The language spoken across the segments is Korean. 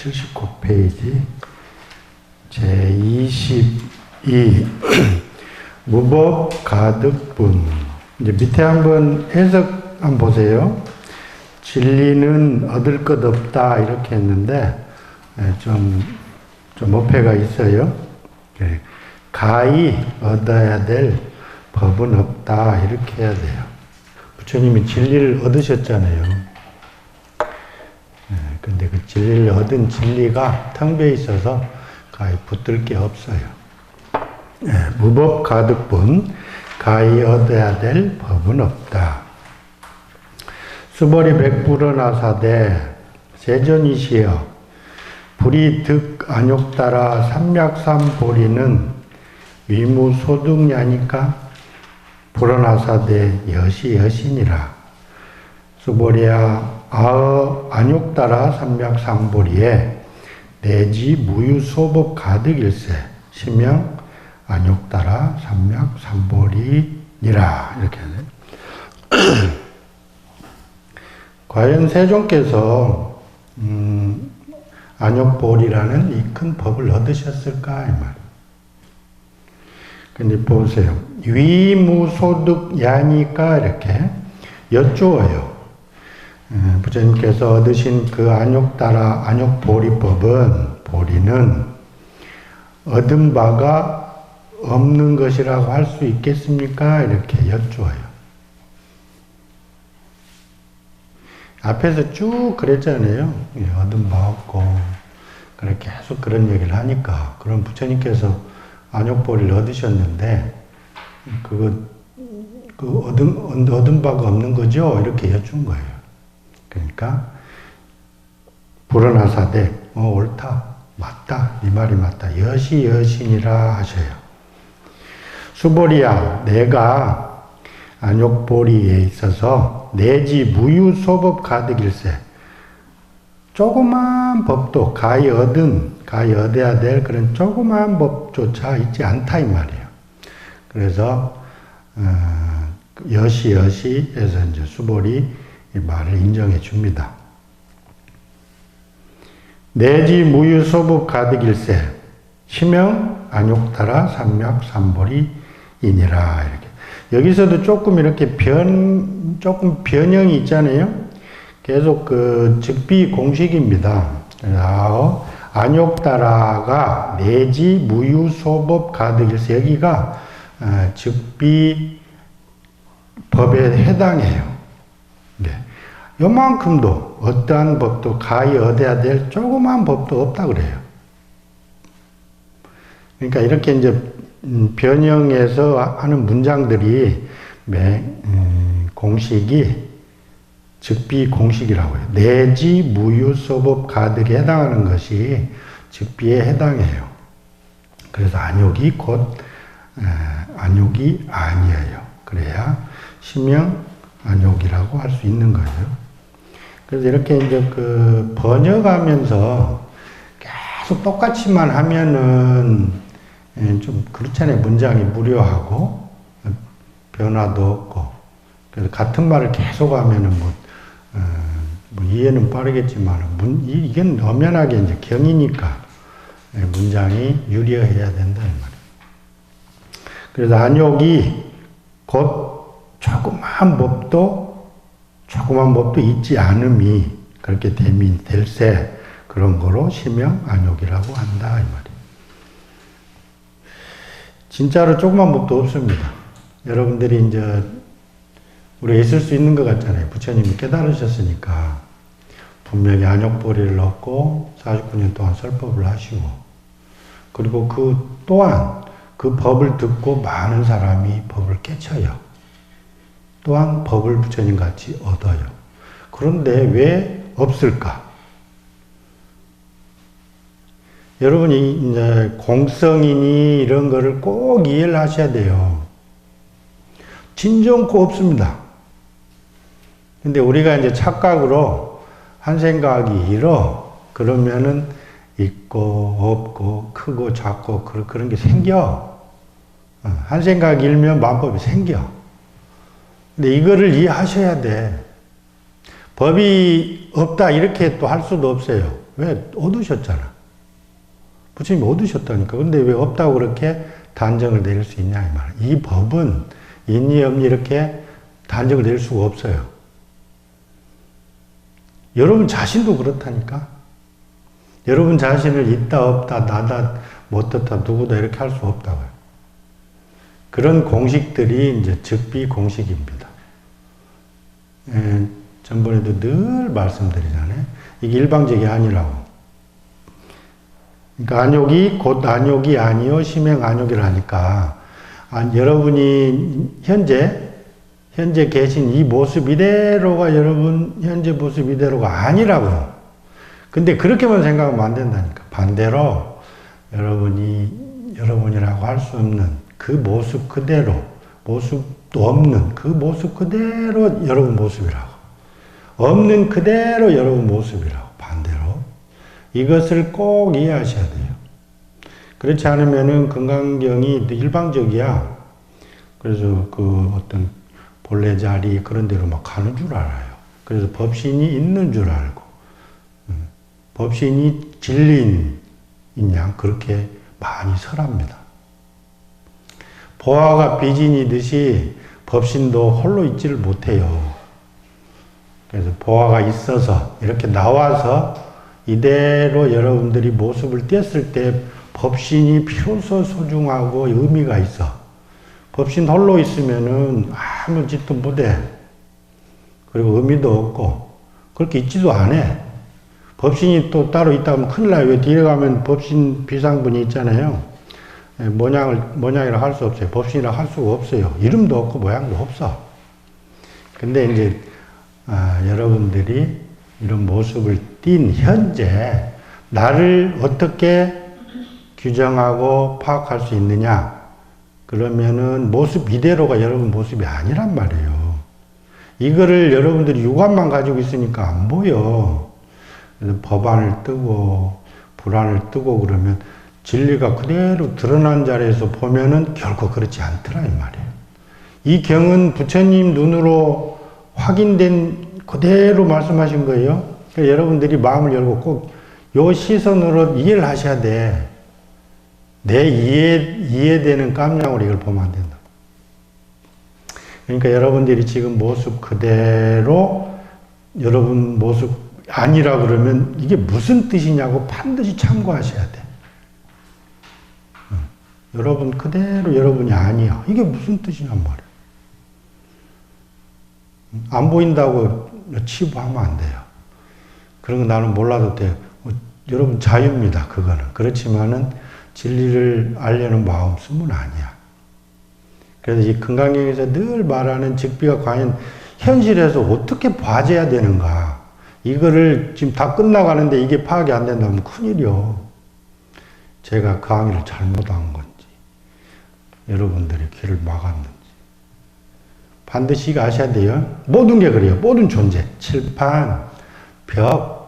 79페이지 제22 무법가득분. 이제 밑에 한번 해석 한번 보세요. 진리는 얻을 것 없다 이렇게 했는데 좀 어폐가 있어요. 가히 얻어야 될 법은 없다 이렇게 해야 돼요. 부처님이 진리를 얻으셨잖아요. 근데 그 진리를 얻은 진리가 텅 비어 있어서 가히 붙들 게 없어요. 무법가득분, 가히 얻어야 될 법은 없다. 수벌이 백불어나사대 세전이시여 불이 득 안욕따라 삼맥삼보리는 위무소득냐니까 불어나사대 여시여신이라. 수벌이야 안욕따라 삼맥삼보리에 내지 무유소법 가득일세 시명 안욕따라 삼맥삼보리니라. 이렇게 하네. 과연 세종께서 안욕보리라는 이 큰 법을 얻으셨을까 이 말. 근데 보세요. 위무소득야니까 이렇게 여쭈어요. 부처님께서 얻으신 그 안욕따라 안욕보리법은 보리는 얻은 바가 없는 것이라고 할 수 있겠습니까? 이렇게 여쭈어요. 앞에서 쭉 그랬잖아요. 얻은 바 없고 그렇게 계속 그런 얘기를 하니까 그럼 부처님께서 안욕보리를 얻으셨는데 그 얻은 바가 없는 거죠? 이렇게 여쭌 거예요. 그러니까 불어나사대 옳다 맞다 이 말이 맞다 여시여신이라 하셔요. 수보리야 내가 안욕보리에 있어서 내지 무유소법 가득일세 조그마한 법도 가히 얻어야 될 그런 조그마한 법조차 있지 않다 이 말이에요. 그래서 여시여시에서 이제 수보리 이 말을 인정해 줍니다. 내지 무유소법 가득일세 시명 안욕따라 삼맥삼보리이니라. 이렇게 여기서도 조금 이렇게 조금 변형이 있잖아요. 계속 그 즉비 공식입니다. 안욕따라가 내지 무유소법 가득일세 여기가 즉비 법에 해당해요. 네. 요만큼도 어떠한 법도 가히 얻어야 될 조그만 법도 없다 그래요. 그러니까 이렇게 이제 변형해서 하는 문장들이 공식이 즉비 공식이라고 해요. 내지 무유소법 가득에 해당하는 것이 즉비에 해당해요. 그래서 안욕이 곧 안욕이 아니에요. 그래야 시명 안욕이라고 할 수 있는 거예요. 그래서 이렇게 이제 그 번역하면서 계속 똑같이만 하면은 좀 그렇잖아요. 문장이 무료하고 변화도 없고. 그래서 같은 말을 계속 하면은 뭐 이해는 빠르겠지만 이게 엄연하게 이제 경이니까 문장이 유려해야 된다 이 말이에요. 그래서 안욕이 곧 조그만 법도 있지 않음이 그렇게 될세 그런 거로 시명 안욕이라고 한다 이 말이에요. 진짜로 조그만 법도 없습니다. 여러분들이 이제 우리가 있을 수 있는 것 같잖아요. 부처님이 깨달으셨으니까 분명히 안욕보리를 얻고 49년 동안 설법을 하시고 그리고 그 또한 그 법을 듣고 많은 사람이 법을 깨쳐요. 또한 법을 부처님 같이 얻어요. 그런데 왜 없을까? 여러분이 이제 공성이니 이런 거를 꼭 이해를 하셔야 돼요. 진정코 없습니다. 근데 우리가 이제 착각으로 한 생각이 일어 그러면은 있고 없고 크고 작고 그런 게 생겨. 한 생각 일면 만법이 생겨. 근데 이거를 이해하셔야 돼. 법이 없다 이렇게 또 할 수도 없어요. 왜? 얻으셨잖아. 부처님이 얻으셨다니까. 근데 왜 없다고 그렇게 단정을 내릴 수 있냐 이 말이야. 이 법은 있니 없니 이렇게 단정을 내릴 수가 없어요. 여러분 자신도 그렇다니까. 여러분 자신을 있다 없다 나다 못했다 누구다 이렇게 할 수 없다고요. 그런 공식들이 이제 즉비 공식입니다. 전번에도 늘 말씀드리잖아요. 이게 일방적이 아니라고. 그러니까 안욕이 곧 안욕이 아니요 심행 안욕이라니까 여러분이 현재 계신 이 모습 이대로가 여러분 현재 모습 이대로가 아니라고. 근데 그렇게만 생각하면 안 된다니까. 반대로 여러분이라고 할 수 없는 그 모습 그대로, 모습도 없는 그 모습 그대로 여러분 모습이라고. 없는 그대로 여러분 모습이라고. 반대로. 이것을 꼭 이해하셔야 돼요. 그렇지 않으면은 건강경이 일방적이야. 그래서 그 어떤 본래 자리 그런 데로 막 가는 줄 알아요. 그래서 법신이 있는 줄 알고, 법신이 진리인 양 그렇게 많이 설합니다. 보화가 비진이듯이 법신도 홀로 있지를 못해요. 그래서 보화가 있어서 이렇게 나와서 이대로 여러분들이 모습을 띄었을 때 법신이 비로소 소중하고 의미가 있어. 법신 홀로 있으면은 아무 짓도 못해. 그리고 의미도 없고 그렇게 있지도 않아. 법신이 또 따로 있다 하면 큰일 나요. 왜 뒤에 가면 법신 비상분이 있잖아요. 모양이라 할 수 없어요. 법신이라 할 수가 없어요. 이름도 없고 모양도 없어. 근데 이제 여러분들이 이런 모습을 띈 현재 나를 어떻게 규정하고 파악할 수 있느냐? 그러면은 모습 이대로가 여러분 모습이 아니란 말이에요. 이거를 여러분들이 육안만 가지고 있으니까 안 보여. 그래서 법안을 뜨고 불안을 뜨고 그러면 진리가 그대로 드러난 자리에서 보면은 결코 그렇지 않더라 이 말이에요. 이 경은 부처님 눈으로 확인된 그대로 말씀하신 거예요. 그러니까 여러분들이 마음을 열고 꼭 요 시선으로 이해를 하셔야 돼. 내 이해되는 깜냥으로 이걸 보면 안 된다. 그러니까 여러분들이 지금 모습 그대로 여러분 모습 아니라 그러면 이게 무슨 뜻이냐고 반드시 참고하셔야 돼. 여러분 그대로 여러분이 아니야. 이게 무슨 뜻이냔 말이야. 안 보인다고 치부하면 안 돼요. 그런 거 나는 몰라도 돼. 여러분 자유입니다. 그거는. 그렇지만은 진리를 알려는 마음씀은 아니야. 그래서 이 금강경에서 늘 말하는 즉비가 과연 현실에서 어떻게 봐줘야 되는가. 이거를 지금 다 끝나가는데 이게 파악이 안 된다면 큰일이요. 제가 강의를 잘못한 건지, 여러분들이 귀를 막았는지. 반드시 아셔야 돼요. 모든 게 그래요. 모든 존재. 칠판, 벽,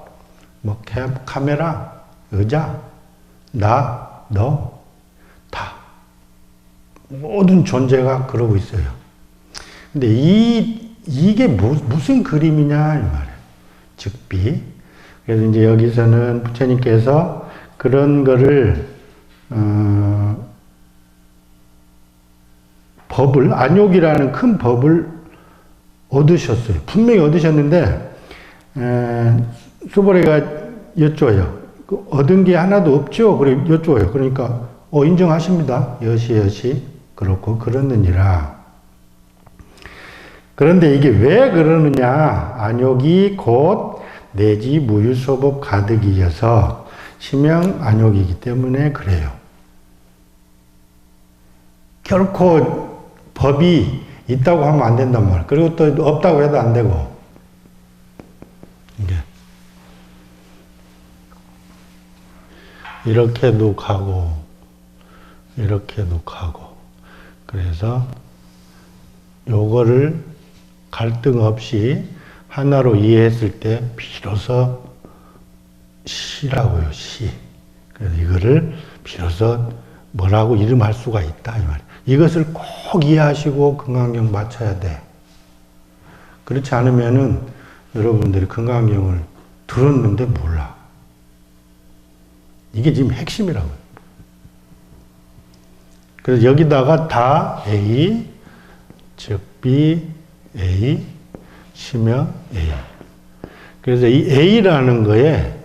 카메라, 의자, 나, 너, 다. 모든 존재가 그러고 있어요. 근데 이게 무슨 그림이냐, 이 말이에요. 즉비. 그래서 이제 여기서는 부처님께서 그런 거를, 법을, 안욕이라는 큰 법을 얻으셨어요. 분명히 얻으셨는데, 수보레가 여쭤요. 얻은 게 하나도 없죠? 그래, 여쭤요. 그러니까, 인정하십니다. 여시. 그렇고, 그렇느니라. 그런데 이게 왜 그러느냐? 안욕이 곧 내지 무유소법 가득이어서 심형 안욕이기 때문에 그래요. 결코 법이 있다고 하면 안 된단 말이에요. 그리고 또 없다고 해도 안 되고. 이렇게도 가고, 이렇게도 가고. 그래서 요거를 갈등 없이 하나로 이해했을 때 비로소 시라고요, 시. 그래서 이거를 비로소 뭐라고 이름할 수가 있다, 이 말이에요. 이것을 꼭 이해하시고 금강경 맞춰야 돼. 그렇지 않으면은 여러분들이 금강경을 들었는데 몰라. 이게 지금 핵심이라고요. 그래서 여기다가 다 A, 즉 B, A, 시며 A. 그래서 이 A라는 거에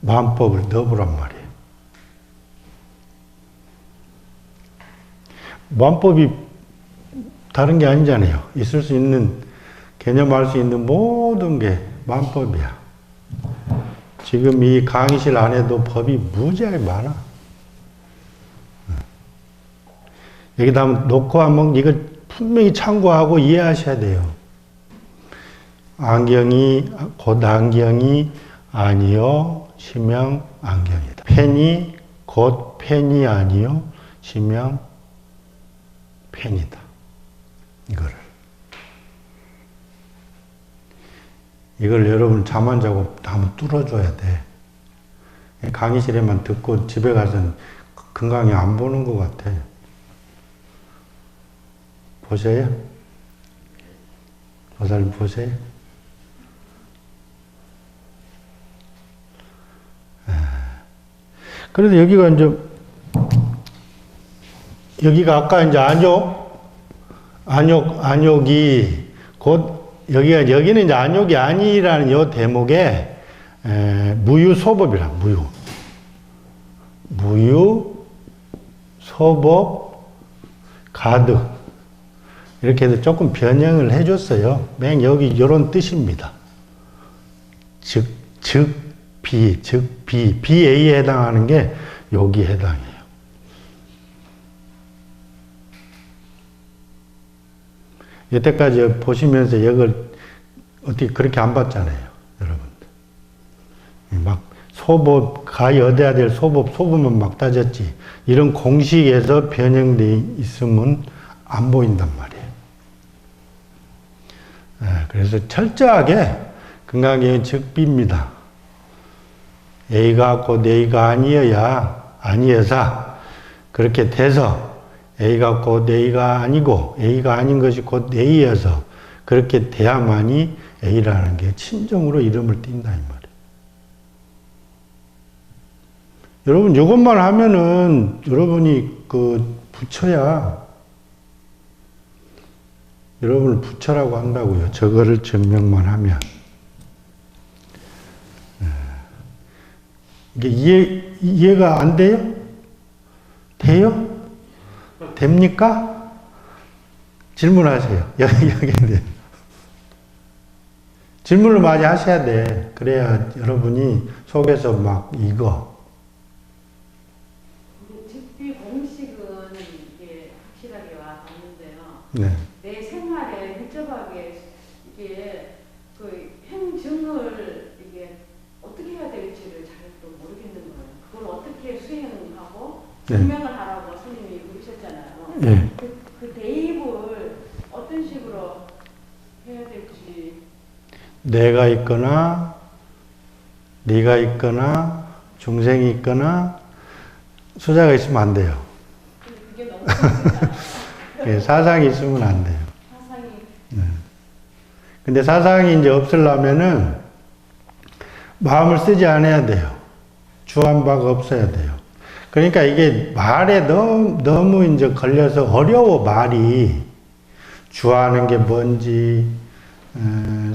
마음법을 넣어보란 말이에요. 마음법이 다른 게 아니잖아요. 있을 수 있는, 개념할 수 있는 모든 게 마음법이야. 지금 이 강의실 안에도 법이 무지하게 많아. 여기다 놓고 한번 이걸 분명히 참고하고 이해하셔야 돼요. 안경이, 곧 안경이 아니요, 시명 안경이다. 펜이 곧 펜이 아니요, 시명 펜이다. 이걸 여러분 잠 안 자고 한번 뚫어줘야 돼. 강의실에만 듣고 집에 가서는 건강히 안 보는 것 같아. 보세요? 보살 보세요? 그래서 여기가 이제, 여기가 아까 이제 안욕이 곧, 여기는 이제 안욕이 아니라는 요 대목에, 무유소법이라, 무유, 소법, 가득. 이렇게 해서 조금 변형을 해줬어요. 맨 여기 요런 뜻입니다. BA에 해당하는 게 여기 해당해요. 여태까지 보시면서 이걸 어떻게 그렇게 안 봤잖아요, 여러분들. 막 소법, 가여대야 될 소법은 막 따졌지. 이런 공식에서 변형되어 있으면 안 보인단 말이에요. 그래서 철저하게 건강의 즉비입니다. A가 곧 A가 아니어서 그렇게 돼서 A가 곧 A가 아니고 A가 아닌 것이 곧 A여서 그렇게 돼야만이 A라는 게 친정으로 이름을 띈다 이 말이에요. 여러분 이것만 하면은 여러분이 그 부처야. 여러분을 부처라고 한다고요. 저거를 증명만 하면. 이게 이해가 안 돼요? 돼요? 됩니까? 질문하세요. 여기 질문을 많이 하셔야 돼. 그래야 여러분이 속에서 막 익어. 즉비 공식은 이게 확실하게 와 봤는데요. 네. 내 생활에 밀접하게 이게 그 행증을 이게 어떻게 해야 될지를 잘 또 모르겠는 거예요. 그걸 어떻게 수행하고 증명을 하라고 선생님이 그러셨잖아요. 네. 그 대입을 어떤 식으로 해야 될지. 내가 있거나 네가 있거나 중생이 있거나 수자가 있으면 안 돼요. 그게 너무 힘들잖아요. 사상이 있으면 안 돼요. 사상이. 근데 사상이 이제 없으려면은 마음을 쓰지 않아야 돼요. 주한 바가 없어야 돼요. 그러니까 이게 말에 너무 이제 걸려서 어려워, 말이. 주하는 게 뭔지,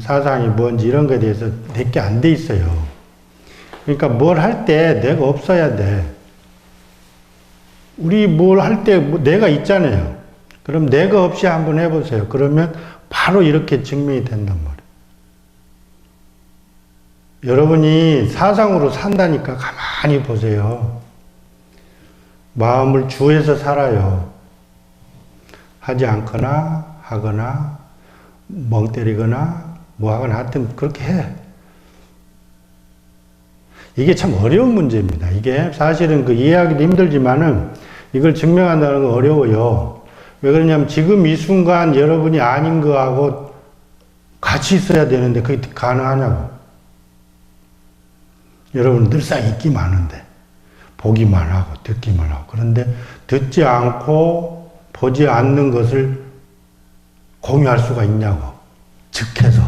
사상이 뭔지 이런 거에 대해서 내게 안 돼 있어요. 그러니까 뭘 할 때 내가 없어야 돼. 우리 뭘 할 때 내가 있잖아요. 그럼 내가 없이 한번 해보세요. 그러면 바로 이렇게 증명이 된단 말이에요. 여러분이 사상으로 산다니까 가만히 보세요. 마음을 주해서 살아요. 하지 않거나 하거나 멍 때리거나 뭐 하거나 하여튼 그렇게 해. 이게 참 어려운 문제입니다. 이게 사실은 그 이해하기도 힘들지만은 이걸 증명한다는 건 어려워요. 왜 그러냐면 지금 이 순간 여러분이 아닌 거하고 같이 있어야 되는데 그게 가능하냐고. 여러분은 늘상 있기만 하는데 보기만 하고 듣기만 하고 그런데 듣지 않고 보지 않는 것을 공유할 수가 있냐고. 즉해서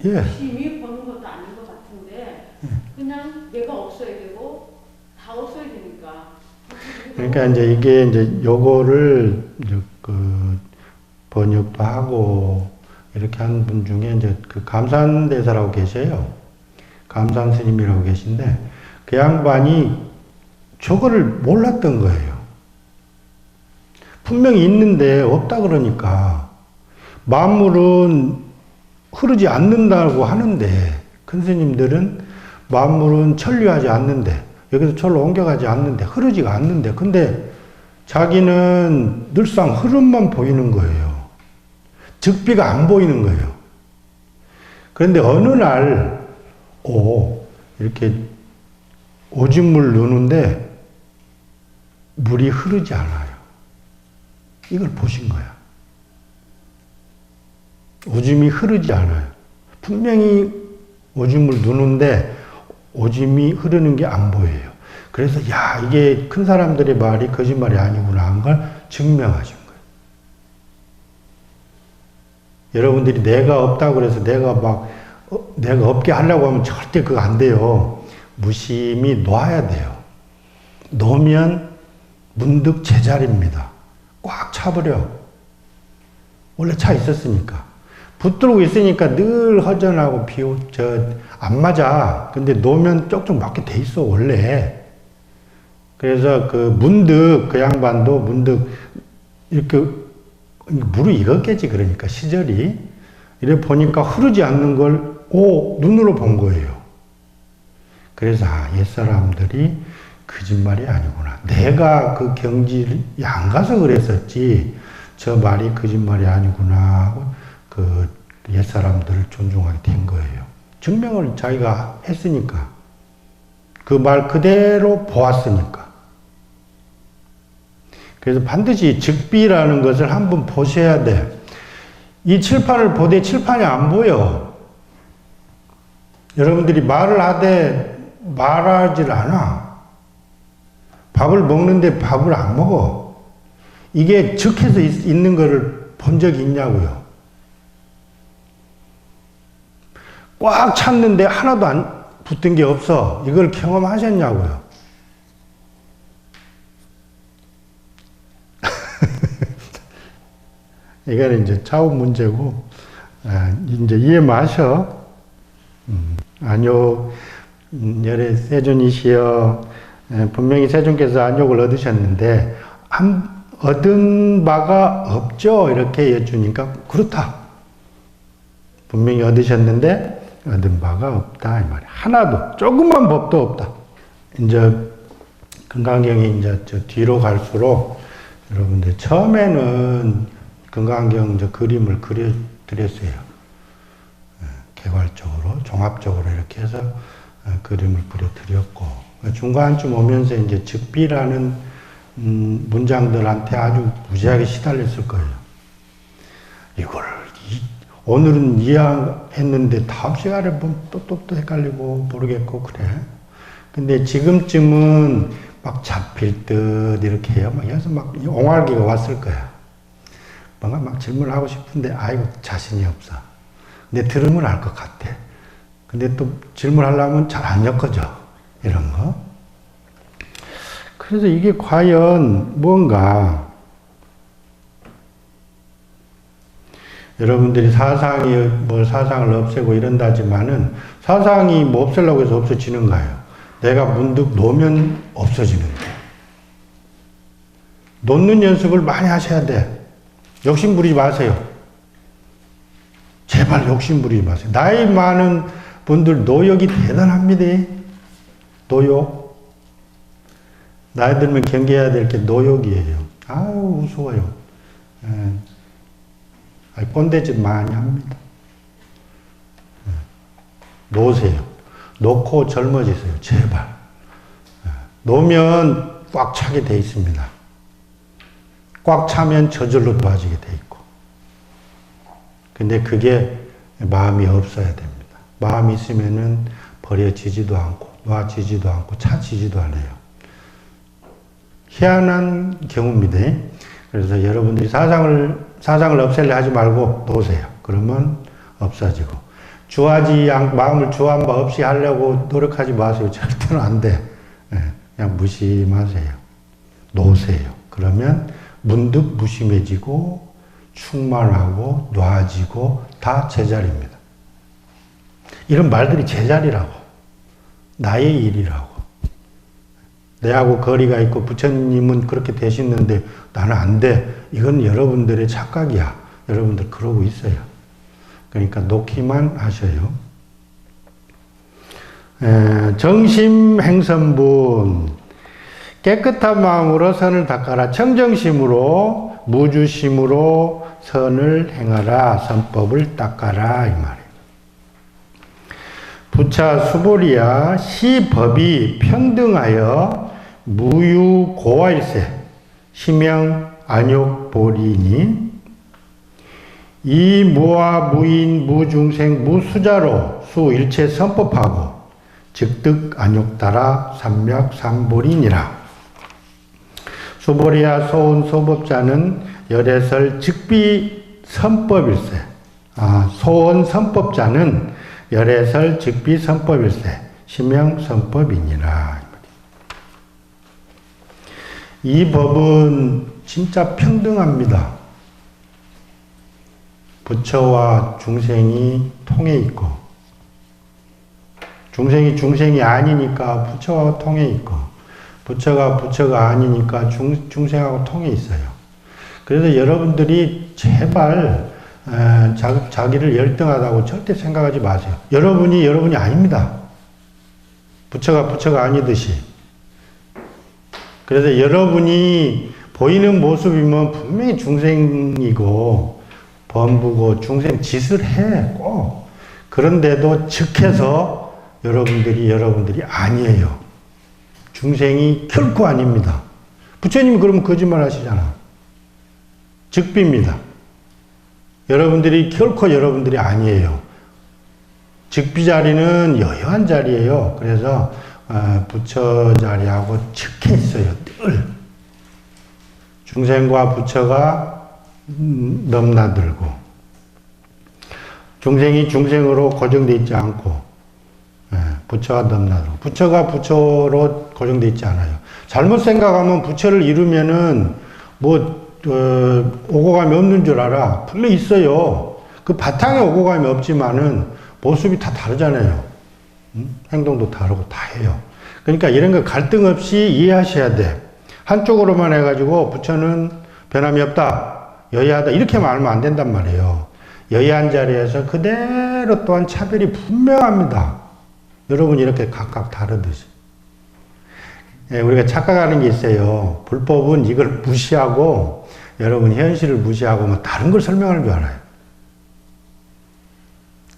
예. 열심히 버는 것도 아닌 것 같은데 그냥 내가 없어야 되고 다 없어야 되니까. 그러니까 이제 이게 이제 요거를 이제 그 번역도 하고 이렇게 하는 분 중에 이제 그 감산대사라고 계셔요. 감산 스님이라고 계신데 그 양반이 저거를 몰랐던 거예요. 분명히 있는데 없다 그러니까 만물은 흐르지 않는다고 하는데 큰 스님들은 만물은 천류하지 않는데 여기서 절로 옮겨가지 않는데 흐르지가 않는데 근데 자기는 늘상 흐름만 보이는 거예요. 즉비가 안 보이는 거예요. 그런데 어느 날 이렇게 오줌물 누는데 물이 흐르지 않아요. 이걸 보신 거야. 오줌이 흐르지 않아요. 분명히 오줌을 누는데 오줌이 흐르는 게 안 보여요. 그래서 야 이게 큰 사람들의 말이 거짓말이 아니구나 한 걸 증명하신 거예요. 여러분들이 내가 없다고 그래서 내가 내가 없게 하려고 하면 절대 그거 안 돼요. 무심히 놔야 돼요. 놓으면 문득 제자리입니다. 꽉 차버려. 원래 차 있었으니까. 붙들고 있으니까 늘 허전하고 안 맞아. 근데 놓으면 쪽쪽 맞게 돼 있어, 원래. 그래서 문득, 그 양반도 문득, 이렇게, 물을 익었겠지, 그러니까, 시절이. 이래 보니까 흐르지 않는 걸, 눈으로 본 거예요. 그래서, 옛사람들이 거짓말이 아니구나. 내가 그 경지에 안 가서 그랬었지, 저 말이 거짓말이 아니구나 하고, 옛사람들을 존중하게 된 거예요. 증명을 자기가 했으니까. 그 말 그대로 보았으니까. 그래서 반드시 즉비라는 것을 한번 보셔야 돼. 이 칠판을 보되 칠판이 안 보여. 여러분들이 말을 하되 말하질 않아. 밥을 먹는데 밥을 안 먹어. 이게 즉해서 있는 것을 본 적이 있냐고요. 꽉 찼는데 하나도 안 붙은 게 없어. 이걸 경험하셨냐고요. 이거는 이제 차원 문제고, 이제 이해 마셔. 안욕, 열애 세존이시여. 분명히 세존께서 안욕을 얻으셨는데, 얻은 바가 없죠? 이렇게 여쭈니까, 그렇다. 분명히 얻으셨는데, 얻은 바가 없다. 이 말이야. 하나도, 조금만 법도 없다. 이제, 금강경이 이제 저 뒤로 갈수록, 여러분들, 처음에는 금강경 그림을 그려드렸어요. 개괄적으로, 종합적으로 이렇게 해서 그림을 그려드렸고, 중간쯤 오면서 이제 즉비라는 문장들한테 아주 무지하게 시달렸을 거예요. 이걸, 오늘은 이해했는데 다음 시간에 보면 또 헷갈리고 모르겠고 그래. 근데 지금쯤은 막 잡힐 듯 이렇게 해요. 막 여기서 막 옹알기가 왔을 거야. 뭔가 막 질문하고 싶은데 아이고 자신이 없어. 근데 들으면 알 것 같아. 근데 또 질문하려면 잘 안 엮어져. 이런 거. 그래서 이게 과연 뭔가 여러분들이 사상을 없애고 이런다지만은 사상이 없애려고 해서 없어지는 거예요. 내가 문득 놓으면 없어지는 거예요. 놓는 연습을 많이 하셔야 돼. 욕심 부리지 마세요. 제발 욕심 부리지 마세요. 나이 많은 분들 노욕이 대단합니다. 노욕. 나이 들면 경계해야 될 게 노욕이에요. 아유, 무서워요. 꼰대짓 많이 합니다. 놓으세요. 놓고 젊어지세요. 제발. 놓으면 꽉 차게 돼 있습니다. 꽉 차면 저절로 도와지게 돼 있고. 근데 그게 마음이 없어야 됩니다. 마음이 있으면은 버려지지도 않고, 놔지지도 않고, 차지지도 않아요. 희한한 경우입니다. 그래서 여러분들이 사상을 없애려 하지 말고 놓으세요. 그러면 없어지고. 마음을 주한 바 없이 하려고 노력하지 마세요. 절대로 안 돼. 그냥 무심하세요. 놓으세요. 그러면 문득 무심해지고 충만하고 놔지고 다 제자리입니다. 이런 말들이 제자리라고. 나의 일이라고. 내하고 거리가 있고 부처님은 그렇게 되시는데 나는 안 돼. 이건 여러분들의 착각이야. 여러분들 그러고 있어요. 그러니까 놓기만 하셔요. 정심행선분. 깨끗한 마음으로 선을 닦아라. 청정심으로 무주심으로 선을 행하라. 선법을 닦아라. 이 말이에요. 부차 수보리야 시법이 평등하여 무유고화일세 시명 안욕보리니 이 무와 무인 무중생 무수자로 수일체 선법하고 즉득 안욕따라 삼맥 삼보리니라. 수보리야 소은 소법자는 열애설 즉비 선법일세. 소은 선법자는 열애설 즉비 선법일세. 시명 선법이니라. 이 법은 진짜 평등합니다. 부처와 중생이 통해 있고, 중생이 아니니까 부처와 통해 있고, 부처가 아니니까 중생하고 통해 있어요. 그래서 여러분들이 제발 자기를 열등하다고 절대 생각하지 마세요. 여러분이 아닙니다. 부처가 아니듯이. 그래서 여러분이 보이는 모습이면 분명히 중생이고 범부고 중생 짓을 해, 꼭. 그런데도 즉해서 여러분들이 아니에요. 중생이 결코 아닙니다. 부처님이 그러면 거짓말 하시잖아. 즉비입니다. 결코 여러분들이 아니에요. 즉비 자리는 여여한 자리예요. 그래서 부처 자리하고 즉해 있어요. 늘. 중생과 부처가 넘나들고 중생이 중생으로 고정되어 있지 않고 부처가 넘나들고 부처가 부처로 고정되어 있지 않아요. 잘못 생각하면 부처를 이루면은 오고감이 없는 줄 알아. 분명히 있어요. 그 바탕에 오고감이 없지만은 모습이 다 다르잖아요. 행동도 다르고 다 해요. 그러니까 이런 거 갈등 없이 이해하셔야 돼. 한쪽으로만 해가지고 부처는 변함이 없다, 여야하다 이렇게 말하면 안 된단 말이에요. 여야한 자리에서 그대로 또한 차별이 분명합니다. 여러분 이렇게 각각 다르듯이. 우리가 착각하는 게 있어요. 불법은 이걸 무시하고 여러분 현실을 무시하고 다른 걸 설명하는 줄 알아요.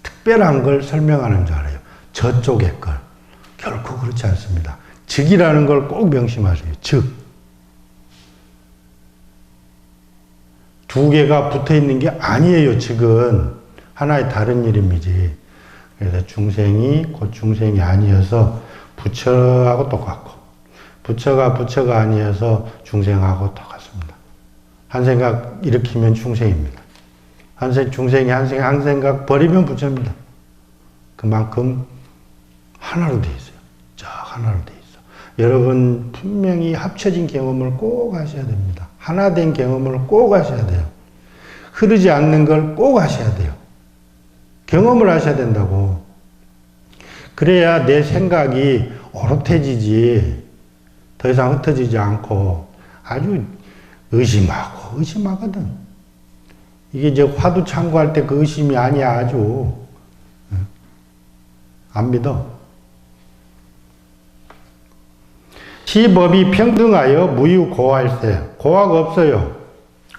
특별한 걸 설명하는 줄 알아요. 저쪽의 걸. 결코 그렇지 않습니다. 즉이라는 걸 꼭 명심하세요. 즉. 두 개가 붙어 있는 게 아니에요. 즉은 하나의 다른 이름이지. 그래서 중생이 곧 중생이 아니어서 부처하고 똑같고, 부처가 아니어서 중생하고 똑같습니다. 한 생각 일으키면 중생입니다. 중생이 한 생각 버리면 부처입니다. 그만큼 하나로 되어 있어요. 저 하나로 되어 있어. 여러분 분명히 합쳐진 경험을 꼭 하셔야 됩니다. 하나 된 경험을 꼭 하셔야 돼요. 흐르지 않는 걸 꼭 하셔야 돼요. 경험을 하셔야 된다고. 그래야 내 생각이 오롯해지지, 더 이상 흩어지지 않고 아주 의심하거든. 이게 이제 화두 참고할 때 그 의심이 아니야. 아주 안 믿어. 시법이 평등하여 무유고화일세. 고화가 없어요.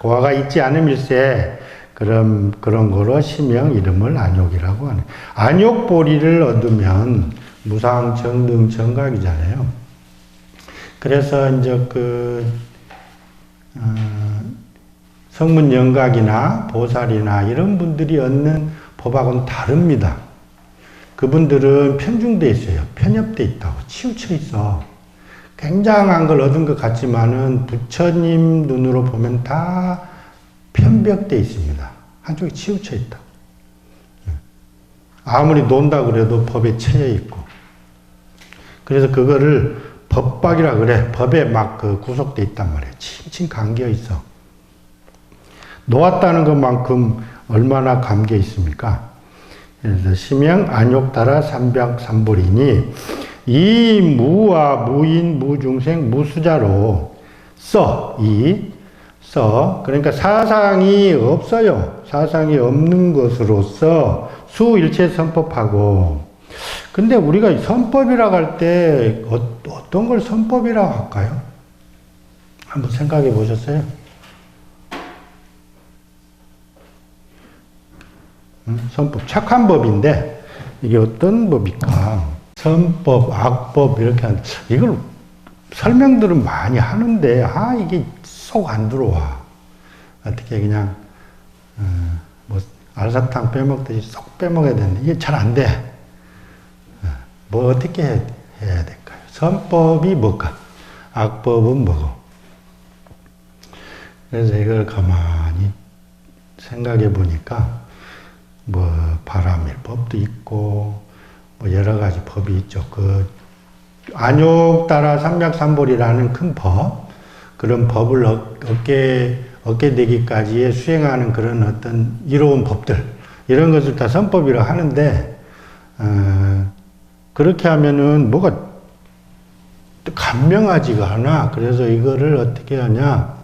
고화가 있지 않음일세. 그런 거로 시명 이름을 안욕이라고 하네. 안욕보리를 얻으면 무상 정등 정각이잖아요. 그래서 이제 성문 영각이나 보살이나 이런 분들이 얻는 법하고는 다릅니다. 그분들은 편중돼 있어요. 편협돼 있다고. 치우쳐 있어. 굉장한 걸 얻은 것 같지만은 부처님 눈으로 보면 다 편벽돼 있습니다. 한쪽에 치우쳐 있다. 아무리 논다 그래도 법에 처해 있고. 그래서 그거를 법박이라 그래. 법에 막 그 구속돼 있단 말이야. 칭칭 감겨 있어. 놓았다는 것만큼 얼마나 감겨 있습니까? 그래서 심형 안욕따라 삼백삼보리니 이 무와 무인 무중생 무수자로 그러니까 사상이 없어요. 사상이 없는 것으로서 수일체 선법하고. 근데 우리가 선법이라고 할 때 어떤 걸 선법이라고 할까요? 한번 생각해 보셨어요? 선법, 착한 법인데 이게 어떤 법일까? 선법, 악법 이렇게 이걸 설명들은 많이 하는데 이게 쏙 안 들어와. 어떻게 그냥 뭐 알사탕 빼먹듯이 쏙 빼먹어야 되는데 이게 잘 안 돼. 뭐 어떻게 해야 될까요? 선법이 뭘까? 악법은 뭐고? 그래서 이걸 가만히 생각해 보니까 뭐 바람일법도 있고 뭐 여러 가지 법이 있죠. 그 안욕따라 삼백삼보리라는 큰 법, 그런 법을 얻게 되기까지의 수행하는 그런 어떤 이로운 법들, 이런 것을 다 선법이라고 하는데 그렇게 하면은 뭐가 간명하지가 않아. 그래서 이거를 어떻게 하냐?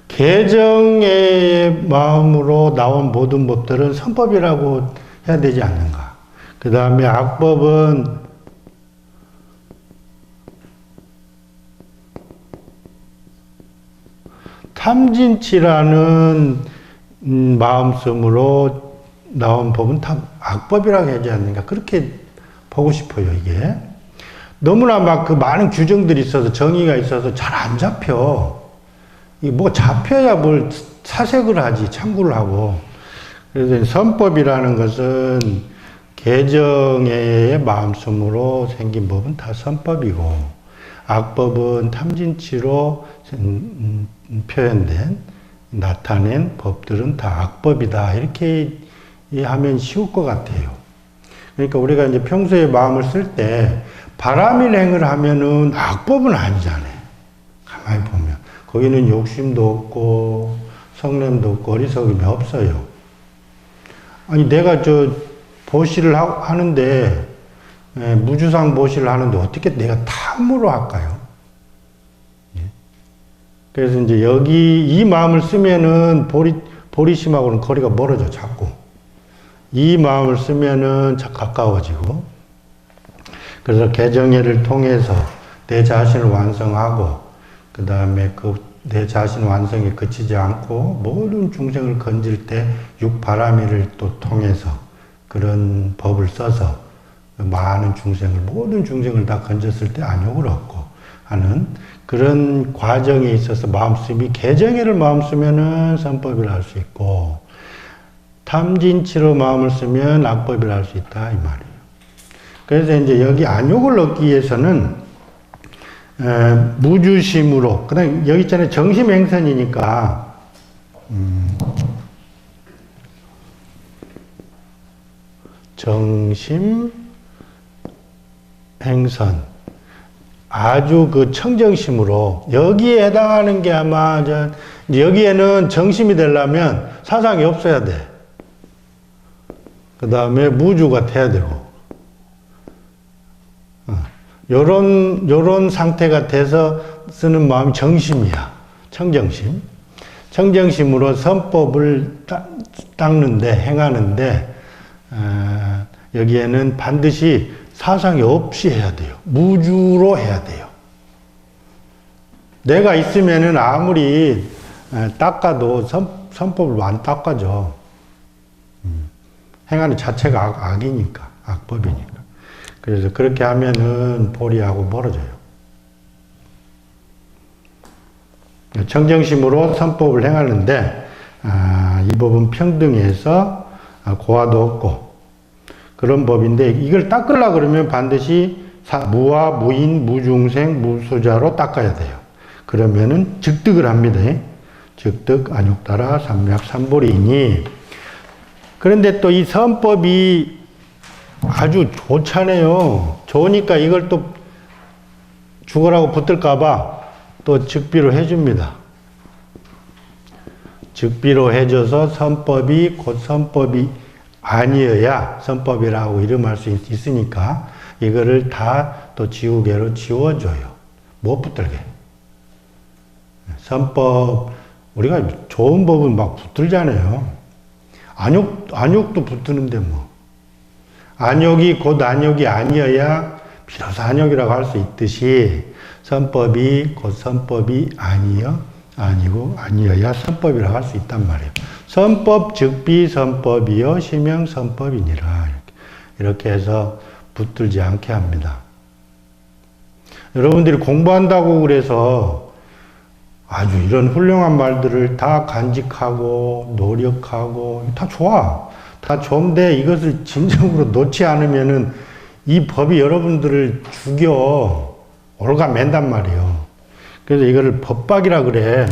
개정의 마음으로 나온 모든 법들은 선법이라고 해야 되지 않는가. 그 다음에 악법은 탐진치라는 마음씀으로 나온 법은 다 악법이라고 하지 않는가. 그렇게 보고 싶어요, 이게. 너무나 막 그 많은 규정들이 있어서 정의가 있어서 잘 안 잡혀. 이게 뭐 잡혀야 뭘 사색을 하지, 참고를 하고. 그래서 선법이라는 것은 개정의 마음씀으로 생긴 법은 다 선법이고, 악법은 탐진치로 표현된, 나타낸 법들은 다 악법이다. 이렇게 하면 쉬울 것 같아요. 그러니까 우리가 이제 평소에 마음을 쓸 때 바람일행을 하면은 악법은 아니잖아요. 가만히 보면. 거기는 욕심도 없고, 성냄도 없고, 어리석음이 없어요. 아니, 내가 보시를 하는데, 무주상 보시를 하는데 어떻게 내가 탐으로 할까요? 그래서 이제 여기 이 마음을 쓰면은 보리심하고는 거리가 멀어져, 자꾸. 이 마음을 쓰면은 가까워지고. 그래서 개정회를 통해서 내 자신을 완성하고, 그 다음에 내 자신 완성에 그치지 않고 모든 중생을 건질 때 육바라미를 또 통해서 그런 법을 써서 많은 모든 중생을 다 건졌을 때 안욕을 얻고 하는 그런 과정에 있어서 마음씀이 개정회를 마음 쓰면은 선법이라 할 수 있고, 탐진치로 마음을 쓰면 악법이라 할 수 있다, 이 말이에요. 그래서 이제 여기 안욕을 얻기 위해서는 무주심으로, 그 다음에 여기 있잖아요. 정심행선이니까, 정심행선. 아주 그 청정심으로, 여기에 해당하는 게 아마, 여기에는 정심이 되려면 사상이 없어야 돼. 그 다음에 무주가 돼야 되고, 요런 상태가 돼서 쓰는 마음이 정심이야. 청정심. 청정심으로 선법을 닦는데, 행하는데, 여기에는 반드시 사상이 없이 해야 돼요. 무주로 해야 돼요. 내가 있으면은 아무리 닦아도 선법을 안 닦아져. 행하는 자체가 악이니까, 악법이니까. 그래서 그렇게 하면은 보리하고 멀어져요. 청정심으로 선법을 행하는데, 이 법은 평등해서 고하도 없고, 그런 법인데, 이걸 닦으려고 그러면 반드시 무와 무인, 무중생, 무수자로 닦아야 돼요. 그러면은 즉득을 합니다. 즉득 안욕따라 삼략삼보리이니. 그런데 또 이 선법이 아주 좋잖아요. 좋으니까 이걸 또 죽으라고 붙들까봐 또 즉비로 해줍니다. 즉비로 해줘서 선법이 곧 선법이 아니어야 선법이라고 이름할 수 있으니까 이거를 다 또 지우개로 지워줘요. 못 붙들게. 선법, 우리가 좋은 법은 막 붙들잖아요. 안욕도 붙드는데 뭐. 안욕이 곧 안욕이 아니어야 비로소 안욕이라고 할 수 있듯이 선법이 곧 선법이 아니고 아니어야 선법이라고 할 수 있단 말이에요. 선법 즉비 선법이요 시명 선법이니라. 이렇게 해서 붙들지 않게 합니다. 여러분들이 공부한다고 그래서 아주 이런 훌륭한 말들을 다 간직하고 노력하고 다 좋아. 다 좋은데 이것을 진정으로 놓지 않으면은 이 법이 여러분들을 죽여 올가맨단 말이에요. 그래서 이거를 법박이라 그래.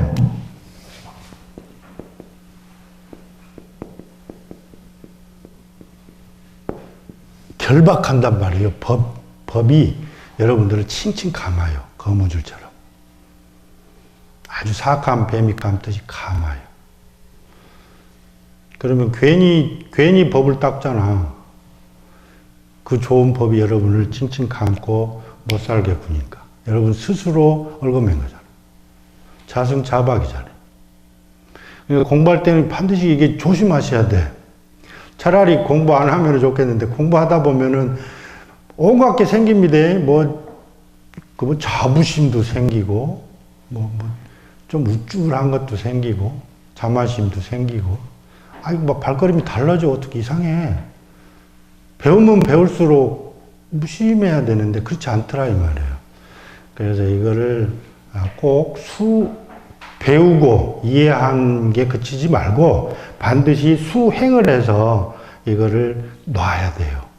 결박한단 말이에요. 법이 여러분들을 칭칭 감아요. 거무줄처럼. 아주 사악한 뱀이 감듯이 감아요. 그러면 괜히 법을 닦잖아. 그 좋은 법이 여러분을 칭칭 감고 못 살게 구니까. 여러분 스스로 얽어맨 거잖아. 자승자박이잖아요. 그러니까 공부할 때는 반드시 이게 조심하셔야 돼. 차라리 공부 안 하면 좋겠는데 공부하다 보면은 온갖 게 생깁니다. 뭐 자부심도 생기고, 좀 우쭐한 것도 생기고, 자만심도 생기고. 아이고, 막 발걸음이 달라져. 어떻게 이상해. 배우면 배울수록 무심해야 되는데, 그렇지 않더라, 이 말이에요. 그래서 이거를 꼭 배우고 이해한 게 그치지 말고, 반드시 수행을 해서 이거를 놔야 돼요.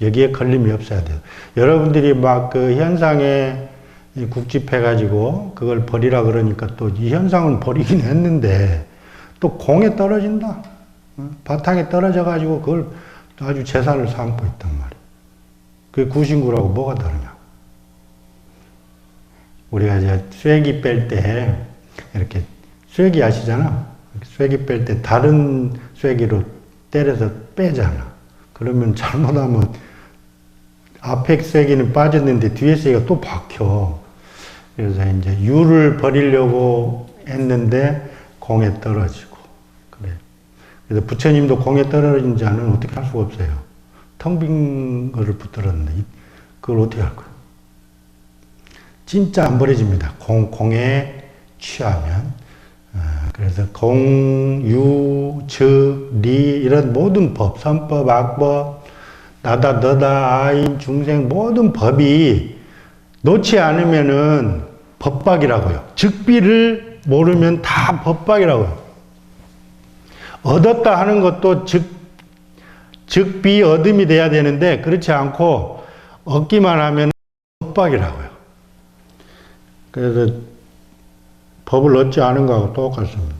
여기에 걸림이 없어야 돼요. 여러분들이 막 그 현상에 국집해가지고 그걸 버리라 그러니까 또 이 현상은 버리긴 했는데 또 공에 떨어진다. 바탕에 떨어져가지고 그걸 아주 재산을 삼고 있단 말이에요. 그게 구신구라고 뭐가 다르냐. 우리가 이제 쐐기 뺄 때 이렇게 쐐기 아시잖아. 쐐기 뺄 때 다른 쐐기로 때려서 빼잖아. 그러면 잘못하면 앞에 쐐기는 빠졌는데 뒤에 쐐기가 또 박혀. 그래서 이제 유를 버리려고 했는데 공에 떨어지고. 그래. 그래서 부처님도 공에 떨어진 자는 어떻게 할 수가 없어요. 텅 빈 거를 붙들었는데 그걸 어떻게 할 거야? 진짜 안 버려집니다. 공에 취하면. 그래서 공, 유, 즉, 리 이런 모든 법, 선법, 악법, 나다, 너다, 아인, 중생 모든 법이 놓지 않으면은 법박이라고요. 즉비를 모르면 다 법박이라고요. 얻었다 하는 것도 즉비 얻음이 돼야 되는데 그렇지 않고 얻기만 하면 법박이라고요. 그래서 법을 얻지 않은 거하고 똑같습니다.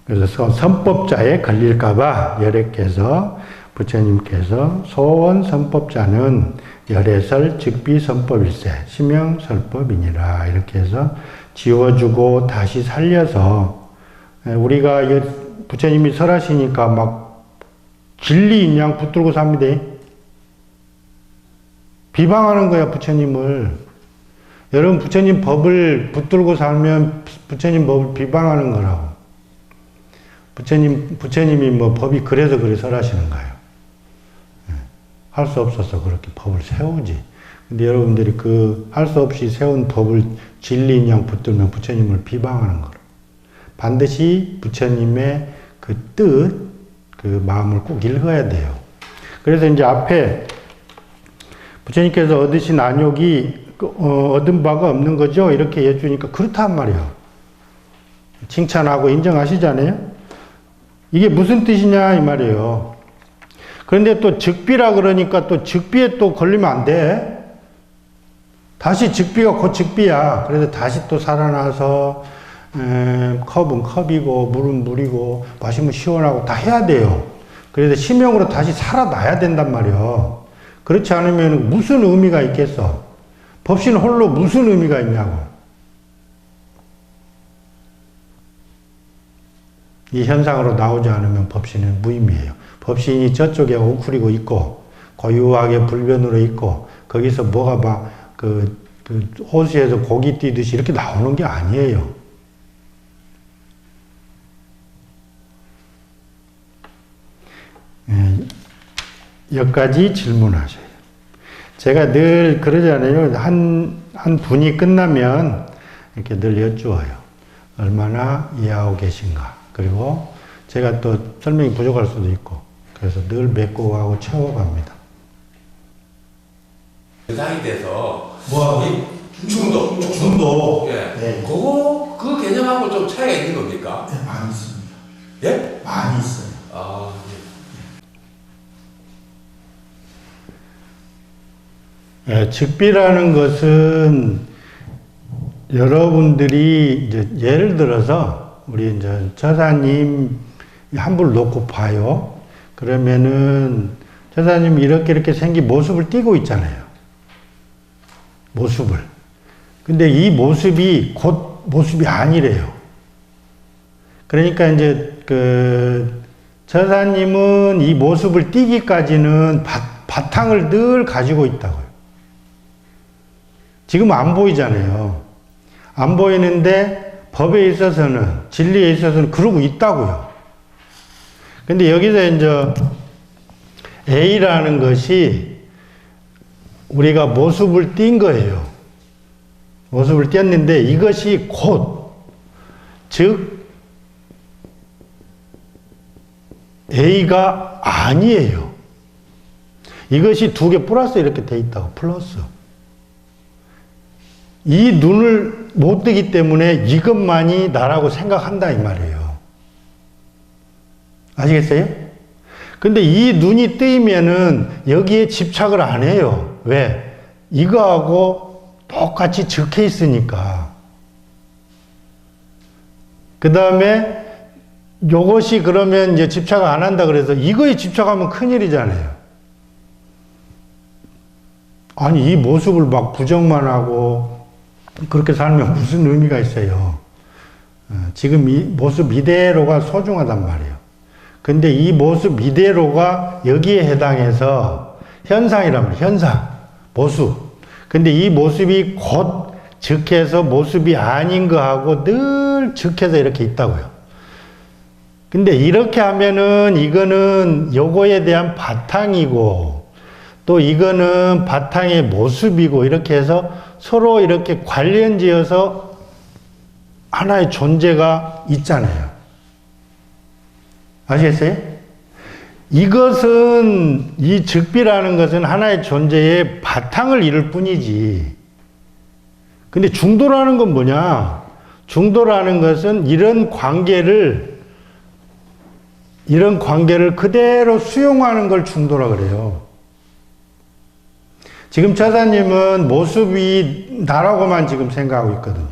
그래서 선법자에 걸릴까봐 열애께서 부처님께서 소원 선법자는 열애설 즉비 선법일세 심형설법이니라 이렇게 해서 지워주고 다시 살려서 우리가 부처님이 설하시니까 막 진리인양 붙들고 삽니다. 비방하는 거야 부처님을. 여러분 부처님 법을 붙들고 살면 부처님 법을 비방하는 거라고. 부처님이 뭐 법이 그래서 그래 설하시는 거예요. 할 수 없어서 그렇게 법을 세우지. 근데 여러분들이 그 할 수 없이 세운 법을 진리인 양 붙들면 부처님을 비방하는 거라. 반드시 부처님의 그 뜻, 그 마음을 꼭 읽어야 돼요. 그래서 이제 앞에 부처님께서 얻으신 안욕이 얻은 바가 없는 거죠. 이렇게 해주니까 그렇단 말이에요. 칭찬하고 인정하시잖아요. 이게 무슨 뜻이냐 이 말이에요. 그런데 또 즉비라 그러니까 또 즉비에 또 걸리면 안 돼. 다시 즉비가 곧 즉비야. 그래서 다시 또 살아나서 컵은 컵이고 물은 물이고 마시면 시원하고 다 해야 돼요. 그래서 심형으로 다시 살아나야 된단 말이에요. 그렇지 않으면 무슨 의미가 있겠어? 법신 홀로 무슨 의미가 있냐고. 이 현상으로 나오지 않으면 법신은 무의미해요. 법신이 저쪽에 웅크리고 있고 고유하게 불변으로 있고 거기서 뭐가 막 그 호수에서 고기 뛰듯이 이렇게 나오는 게 아니에요. 여기까지 질문하셔요. 제가 늘 그러잖아요. 한 분이 끝나면 이렇게 늘 여쭈어요. 얼마나 이해하고 계신가. 그리고 제가 또 설명이 부족할 수도 있고, 그래서 늘 맺고 가고 채워갑니다. 대상이 돼서 뭐하고? 중도. 중도. 예. 네. 그거 그 개념하고 좀 차이가 있는 겁니까? 네, 많이 있습니다. 예? 많이 있어요. 아, 예, 즉비라는 것은 여러분들이 이제 예를 들어서 우리 이제 저사님 한 분 놓고 봐요. 그러면은 저사님 이렇게 생긴 모습을 띠고 있잖아요. 모습을. 근데 이 모습이 곧 모습이 아니래요. 그러니까 이제 저사님은 이 모습을 띠기까지는 바탕을 늘 가지고 있다고요. 지금 안 보이잖아요. 안 보이는데 법에 있어서는, 진리에 있어서는 그러고 있다고요. 근데 여기서 이제 A라는 것이 우리가 모습을 띈 거예요. 모습을 띄었는데 이것이 곧, 즉, A가 아니에요. 이것이 두 개 플러스 이렇게 돼 있다고, 플러스. 이 눈을 못 뜨기 때문에 이것만이 나라고 생각한다 이 말이에요. 아시겠어요? 근데 이 눈이 뜨이면은 여기에 집착을 안 해요. 왜? 이거하고 똑같이 적혀 있으니까. 그 다음에 요것이 그러면 이제 집착을 안 한다 그래서 이거에 집착하면 큰일이잖아요. 아니, 이 모습을 막 부정만 하고 그렇게 살면 무슨 의미가 있어요. 지금 이 모습 이대로가 소중하단 말이에요. 근데 이 모습 이대로가 여기에 해당해서 현상이란 말이에요. 현상, 모습. 근데 이 모습이 곧 즉해서 모습이 아닌 거하고 늘 즉해서 이렇게 있다고요. 근데 이렇게 하면은 이거는 요거에 대한 바탕이고 또 이거는 바탕의 모습이고 이렇게 해서 서로 이렇게 관련지어서 하나의 존재가 있잖아요. 아시겠어요? 이것은, 이 즉비라는 것은 하나의 존재의 바탕을 이룰 뿐이지. 근데 중도라는 건 뭐냐? 중도라는 것은 이런 관계를 그대로 수용하는 걸 중도라 그래요. 지금 처사님은 모습이 나라고만 지금 생각하고 있거든요.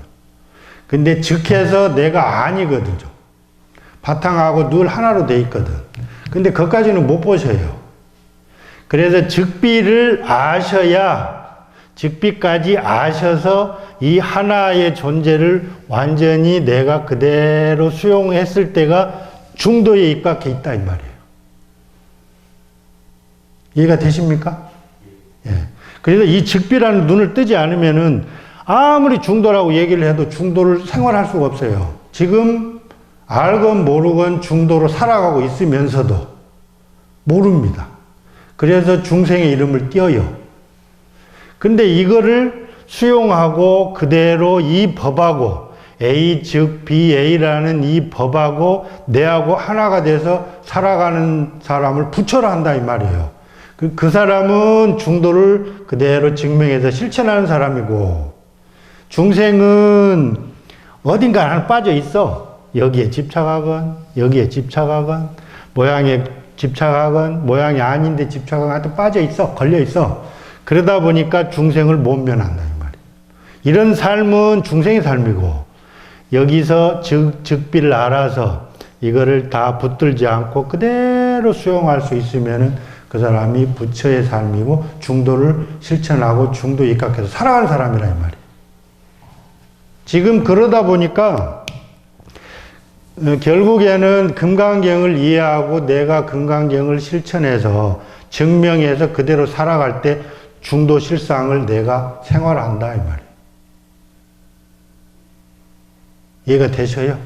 근데 즉해서 내가 아니거든요. 바탕하고 늘 하나로 돼 있거든. 근데 그것까지는 못 보셔요. 그래서 즉비를 아셔야, 즉비까지 아셔서 이 하나의 존재를 완전히 내가 그대로 수용했을 때가 중도에 입각해 있다 이 말이에요. 이해가 되십니까? 예. 그래서 이 즉비라는 눈을 뜨지 않으면은 아무리 중도라고 얘기를 해도 중도를 생활할 수가 없어요. 지금 알건 모르건 중도로 살아가고 있으면서도 모릅니다. 그래서 중생의 이름을 띄어요. 근데 이거를 수용하고 그대로 이 법하고 A 즉 BA라는 이 법하고 내하고 하나가 돼서 살아가는 사람을 부처라 한다 이 말이에요. 그 사람은 중도를 그대로 증명해서 실천하는 사람이고 중생은 어딘가 하나 빠져 있어. 여기에 집착하건 여기에 집착하건 모양에 집착하건 모양이 아닌데 집착하건 하여튼 빠져 있어. 걸려 있어. 그러다 보니까 중생을 못 면한다 이 말이에요. 이런 삶은 중생의 삶이고 여기서 즉비를 알아서 이거를 다 붙들지 않고 그대로 수용할 수 있으면은 그 사람이 부처의 삶이고 중도를 실천하고 중도 입각해서 살아가는 사람이라 이 말이에요. 지금 그러다 보니까 결국에는 금강경을 이해하고 내가 금강경을 실천해서 증명해서 그대로 살아갈 때 중도 실상을 내가 생활한다 이 말이에요. 이해가 되셔요?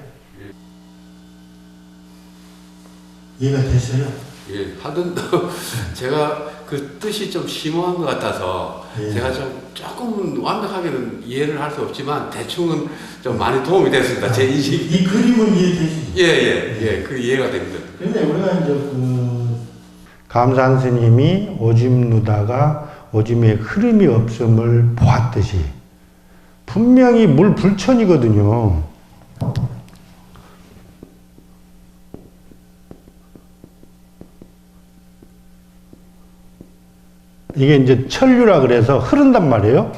이해가 되셔요? 예, 하여튼 제가 그 뜻이 좀 심오한 것 같아서 예. 제가 좀 조금 완벽하게는 이해를 할 수 없지만 대충은 좀 많이 도움이 됐습니다. 제 인식이. 이 그림은 이해되시죠? 예, 그 이해가 됩니다. 근데 우리가 이제 감산 스님이 오줌 누다가 오줌에 흐름이 없음을 보았듯이 분명히 물 불천이거든요. 이게 이제 천류라 그래서 흐른단 말이에요.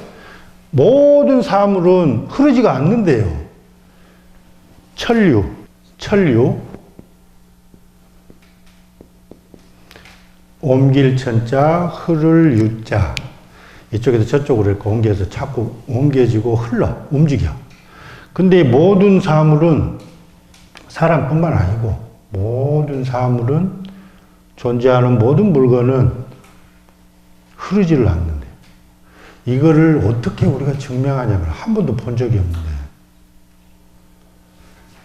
모든 사물은 흐르지가 않는데요. 천류. 옮길 천자, 흐를 유자. 이쪽에서 저쪽으로 이렇게 옮겨서 자꾸 옮겨지고 흘러, 움직여. 근데 모든 사물은 사람뿐만 아니고 모든 사물은 존재하는 모든 물건은 흐르지를 않는데 이거를 어떻게 우리가 증명하냐면 한 번도 본 적이 없는데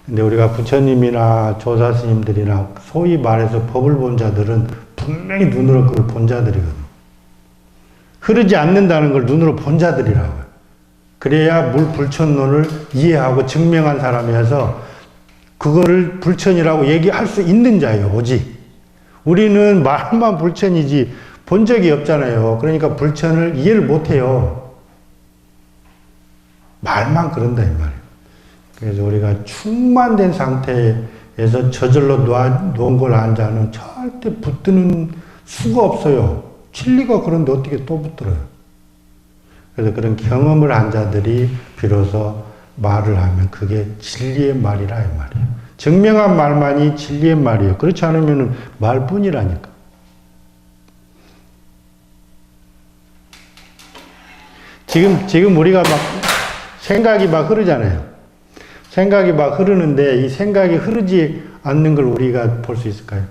근데 우리가 부처님이나 조사 스님들이나 소위 말해서 법을 본 자들은 분명히 눈으로 그걸 본 자들이거든. 흐르지 않는다는 걸 눈으로 본 자들이라고요. 그래야 물 불천론을 이해하고 증명한 사람이어서 그거를 불천이라고 얘기할 수 있는 자예요. 오직 우리는 말만 불천이지 본 적이 없잖아요. 그러니까 불천을 이해를 못해요. 말만 그런다 이 말이에요. 그래서 우리가 충만된 상태에서 저절로 놓은 걸 한 자는 절대 붙드는 수가 없어요. 진리가 그런데 어떻게 또 붙들어요. 그래서 그런 경험을 한 자들이 비로소 말을 하면 그게 진리의 말이라 이 말이에요. 증명한 말만이 진리의 말이에요. 그렇지 않으면 말뿐이라니까. 지금 우리가 막 생각이 막 흐르잖아요. 생각이 막 흐르는데 이 생각이 흐르지 않는 걸 우리가 볼 수 있을까요?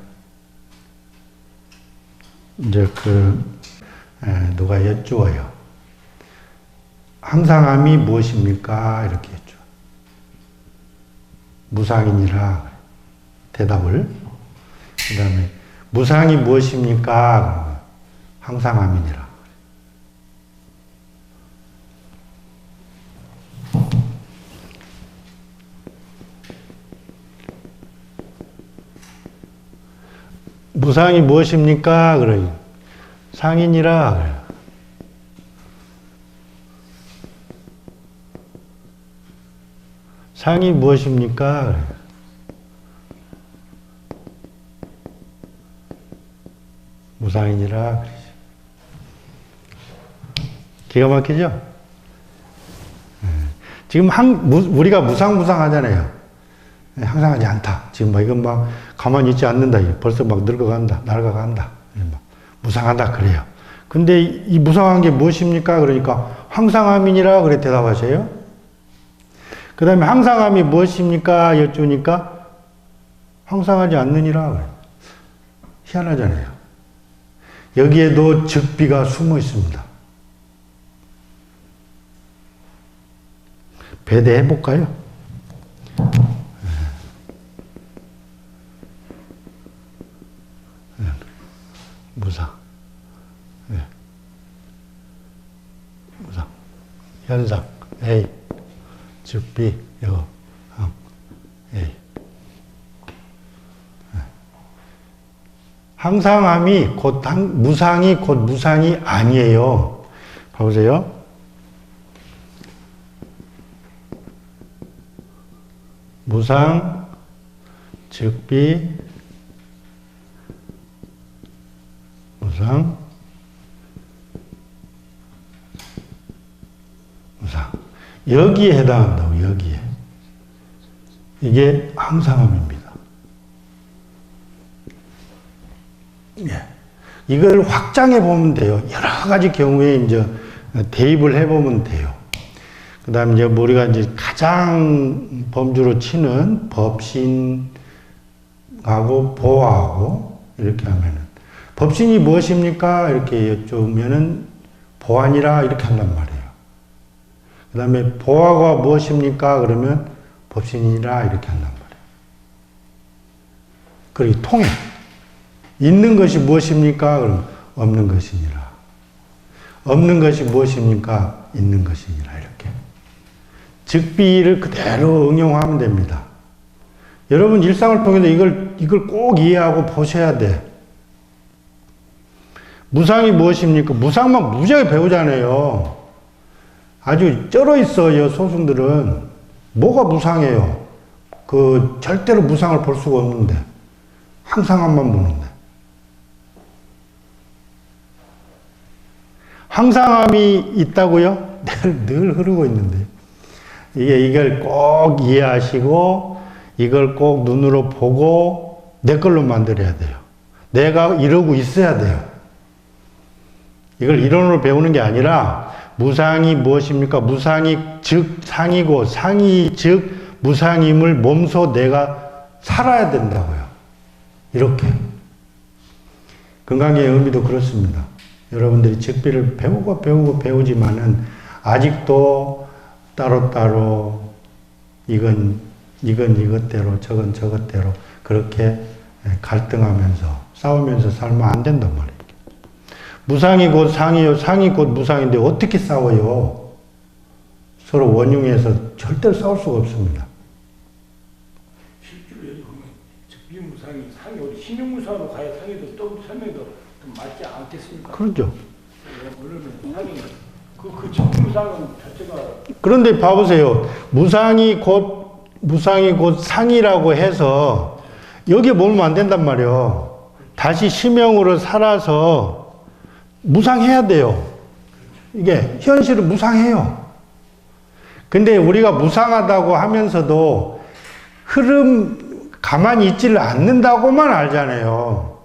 이제 누가 여쭈어요. 항상함이 무엇입니까? 이렇게 했죠. 무상이니라 대답을. 그 다음에 무상이 무엇입니까? 항상함이니라. 무상이 무엇입니까? 그래요. 상이니라. 그래요. 상이 무엇입니까? 그래요. 무상이니라. 기가 막히죠? 지금 우리가 무상하잖아요. 항상하지 않다. 지금 막 이건 막 가만히 있지 않는다. 벌써 막 늙어간다. 낡아간다. 막 무상하다. 그래요. 근데 이 무상한 게 무엇입니까? 그러니까 항상함이니라. 그래 대답하세요. 그 다음에 항상함이 무엇입니까? 여쭈니까 항상하지 않느니라. 그래. 희한하잖아요. 여기에도 즉비가 숨어 있습니다. 배대해 볼까요? 무상. 무상. 현상. A. 즉비. 여. 항. A. 항상함이 곧 무상이 곧 무상이 아니에요. 봐보세요. 무상, 즉비, 무상, 무상. 여기에 해당한다고, 여기에. 이게 항상함입니다. 예. 이걸 확장해 보면 돼요. 여러 가지 경우에 이제 대입을 해 보면 돼요. 그 다음에 이제 우리가 이제 가장 범주로 치는 법신하고 보아하고 이렇게 하면은, 법신이 무엇입니까? 이렇게 여쭈면은 보아니라 이렇게 한단 말이에요. 그 다음에 보아가 무엇입니까? 그러면 법신이라 이렇게 한단 말이에요. 그리고 통해. 있는 것이 무엇입니까? 그럼 없는 것이니라. 없는 것이 무엇입니까? 있는 것이니라. 이렇게. 즉비를 그대로 응용하면 됩니다. 여러분 일상을 통해서 이걸 꼭 이해하고 보셔야 돼. 무상이 무엇입니까? 무상만 무지하게 배우잖아요. 아주 쩔어 있어요, 소승들은. 뭐가 무상해요? 절대로 무상을 볼 수가 없는데. 항상함만 보는데. 항상함이 있다고요? 늘 흐르고 있는데. 이걸 꼭 이해하시고, 이걸 꼭 눈으로 보고, 내 걸로 만들어야 돼요. 내가 이러고 있어야 돼요. 이걸 이론으로 배우는 게 아니라, 무상이 무엇입니까? 무상이 즉 상이고, 상이 즉 무상임을 몸소 내가 살아야 된다고요. 이렇게. 건강의 의미도 그렇습니다. 여러분들이 즉비를 배우고 배우지만은 아직도 따로따로 이건 이것대로 저건 저것대로 그렇게 갈등하면서 싸우면서 살면 안 된단 말이에요. 무상이 곧 상이요, 상이 곧 무상인데 어떻게 싸워요? 서로 원흉해서 절대로 싸울 수가 없습니다. 실제로 여기 보면 즉비무상이 상이 우리 신용무상으로 가야 상이도 또 설명도 좀 맞지 않겠습니까? 그렇죠. 물론 상이 그 즉비무상은 자체가. 그런데 봐보세요. 무상이 곧 상이라고 해서 여기에 몰면 안 된단 말이에요. 다시 심형으로 살아서 무상해야 돼요. 이게 현실은 무상해요. 근데 우리가 무상하다고 하면서도 가만히 있지를 않는다고만 알잖아요.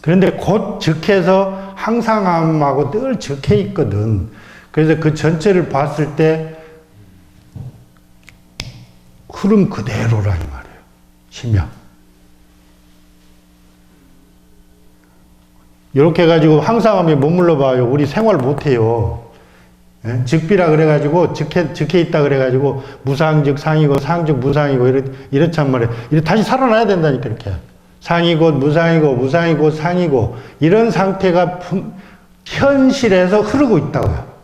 그런데 곧 즉해서 항상함하고 늘 즉해 있거든. 그래서 그 전체를 봤을 때 흐름 그대로라는 말이에요. 심형. 이렇게 해가지고 항상함에 머물러 봐요. 우리 생활 못해요. 예? 즉비라 그래가지고 즉해 있다 그래가지고 무상즉 상이고 상즉 무상이고 이렇단 말이에요. 다시 살아나야 된다니까 이렇게. 상이 곧 무상이고 무상이 곧 상이고 이런 상태가 현실에서 흐르고 있다고요.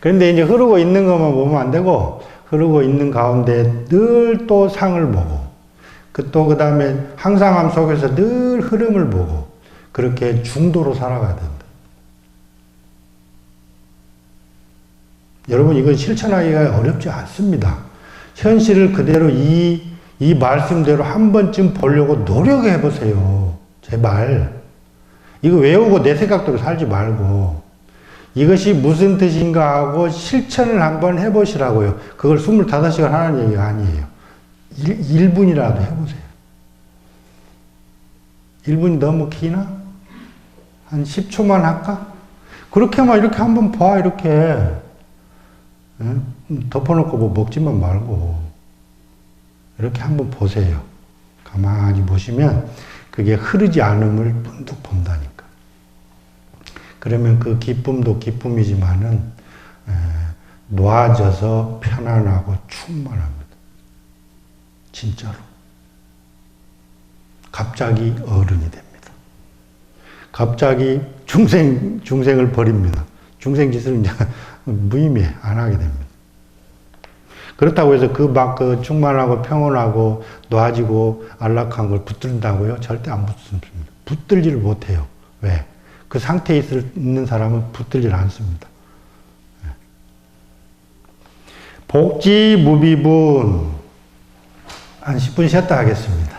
그런데 이제 흐르고 있는 것만 보면 안 되고 흐르고 있는 가운데 늘 또 상을 보고 그 다음에 항상함 속에서 늘 흐름을 보고 그렇게 중도로 살아가야 된다. 여러분 이건 실천하기가 어렵지 않습니다. 현실을 그대로 이 말씀대로 한 번쯤 보려고 노력해 보세요. 제발. 이거 외우고 내 생각대로 살지 말고 이것이 무슨 뜻인가 하고 실천을 한번 해보시라고요. 그걸 25시간 하는 얘기가 아니에요. 1분이라도 해보세요. 1분이 너무 기나? 한 10초만 할까? 그렇게만 이렇게 한번 봐, 이렇게. 덮어놓고 뭐 먹지만 말고. 이렇게 한번 보세요. 가만히 보시면 그게 흐르지 않음을 문득 본다니까. 그러면 그 기쁨도 기쁨이지만은 놓아져서 편안하고 충만합니다. 진짜로. 갑자기 어른이 됩니다. 갑자기 중생을 버립니다. 중생 짓을 이제 무의미해. 안 하게 됩니다. 그렇다고 해서 그 충만하고 평온하고 놓아지고 안락한 걸 붙든다고요? 절대 안 붙습니다. 붙들지를 못해요. 왜? 그 상태에 있는 사람은 붙들질 않습니다. 복지 무비분 한 10분 쉬었다 하겠습니다.